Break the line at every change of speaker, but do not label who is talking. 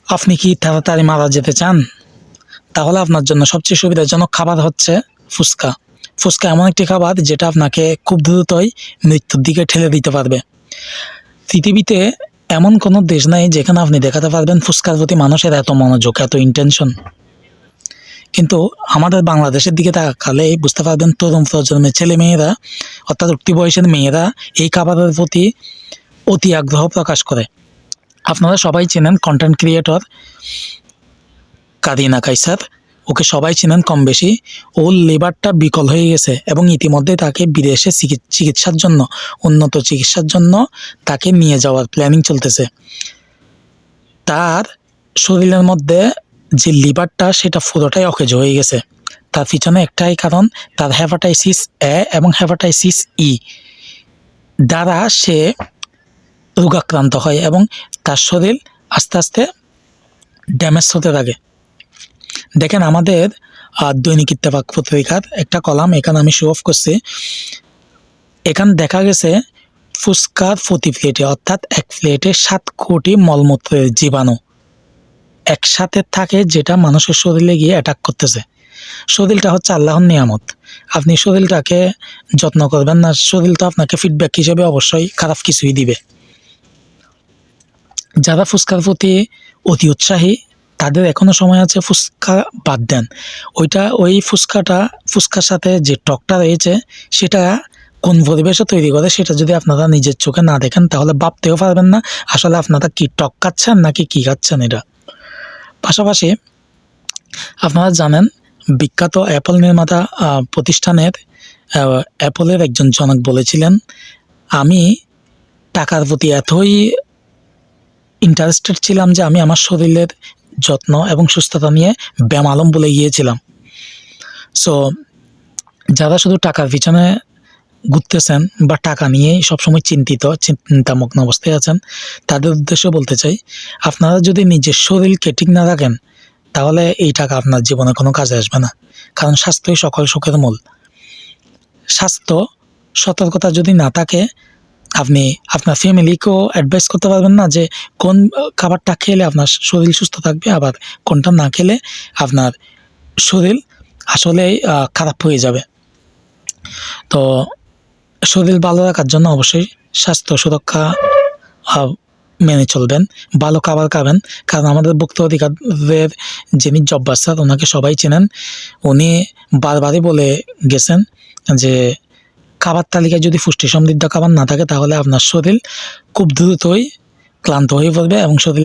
আপনি কি তাড়াতাড়ি মারা যেতে চান? তাহলে আপনার জন্য সবচেয়ে সুবিধাজনক খাবার হচ্ছে ফুচকা। ফুচকা এমন একটি খাবার যেটা আপনাকে খুব দ্রুতই মৃত্যুর দিকে ঠেলে দিতে পারবে। পৃথিবীতে এমন কোনো দেশ নাই যেখানে আপনি দেখাতে পারবেন ফুচকার প্রতি মানুষের এত মনোযোগ, এত ইন্টেনশন। কিন্তু আমাদের বাংলাদেশের দিকে তাকালে বুঝতে পারবেন তরুণ প্রজন্মের ছেলেমেয়েরা, অর্থাৎ উঠতি বয়সের মেয়েরা এই খাবারের প্রতি অতি আগ্রহ প্রকাশ করে। আপনারা সবাই চেনেন কন্টেন্ট ক্রিয়েটর কারিনা কাইসার, ওকে সবাই চেনেন কম বেশি। ওর লিভারটা বিকল হয়ে গেছে এবং ইতিমধ্যে তাকে বিদেশে চিকিৎসার জন্য, উন্নত চিকিৎসার জন্য তাকে নিয়ে যাওয়ার প্ল্যানিং চলতেছে। তার শরীরের মধ্যে যে লিভারটা সেটা পুরোটাই অকেজ হয়ে গেছে। তার পিছনে একটাই কারণ, তার হেপাটাইটিস এ এবং হেপাটাইটিস ই দ্বারা সে রোগাক্রান্ত হয় এবং তার শরীর আস্তে আস্তে ড্যামেজ হতে থাকে। দেখেন আমাদের দৈনিক ইত্তেফাক পত্রিকার একটা কলাম এখানে আমি শো অফ করছি। এখানে দেখা গেছে ফুচকার প্রতি প্লেটে, অর্থাৎ এক প্লেটে 7 কোটি মলমূত্রের জীবাণু একসাথে থাকে, যেটা মানুষের শরীরে গিয়ে অ্যাটাক করতেছে। শরীরটা হচ্ছে আল্লাহর নিয়ামত। আপনি শরীরটাকে যত্ন করবেন না, শরীর তো আপনাকে ফিডব্যাক হিসেবে অবশ্যই খারাপ কিছুই দিবে। যারা ফুচকার প্রতি অতি উৎসাহী তাদের এখনো সময় আছে, ফুচকা বাদ দেন। ওই ফুচকার সাথে যে টকটা রয়েছে সেটা কোন পরিবেশে তৈরি করে সেটা যদি আপনারা নিজের চোখে না দেখেন তাহলে ভাবতেও পারবেন না আসলে আপনারা কি টক খাচ্ছেন নাকি কি খাচ্ছেন এটা। পাশাপাশি আপনারা জানেন বিখ্যাত অ্যাপল নির্মাতা প্রতিষ্ঠানের অ্যাপলের একজন জনক বলেছিলেন, আমি টাকার প্রতি এতই ইন্টারেস্টেড ছিলাম যে আমি আমার শরীরের যত্ন এবং সুস্থতা নিয়ে বেমালুম ভুলে গিয়েছিলাম। সো যারা শুধু টাকার পিছনে ঘুরতেছেন বা টাকা নিয়েই সবসময় চিন্তামগ্ন অবস্থায় আছেন, তাদের উদ্দেশ্যে বলতে চাই, আপনারা যদি নিজের শরীরকে ঠিক না রাখেন তাহলে এই টাকা আপনার জীবনে কোনো কাজে আসবে না। কারণ স্বাস্থ্যই সকল সুখের মূল। স্বাস্থ্য সতর্কতা যদি না থাকে, আপনি আপনার ফ্যামিলিকেও অ্যাডভাইস করতে পারবেন না যে কোন খাবারটা খেলে আপনার শরীর সুস্থ থাকবে, আবার কোনটা না খেলে আপনার শরীর আসলেই খারাপ হয়ে যাবে। তো শরীর ভালো রাখার জন্য অবশ্যই স্বাস্থ্য সুরক্ষা মেনে চলবেন, ভালো খাবার খাবেন। কারণ আমাদের ভুক্ত অধিকারের যিনি জব্বার স্যার, ওনাকে সবাই চেনেন। উনি বারবারই বলে গেছেন যে খাবার তালিকায় যদি পুষ্টি সমৃদ্ধ খাবার না থাকে তাহলে আপনার শরীর খুব দ্রুতই ক্লান্ত হয়ে পড়বে এবং শরীর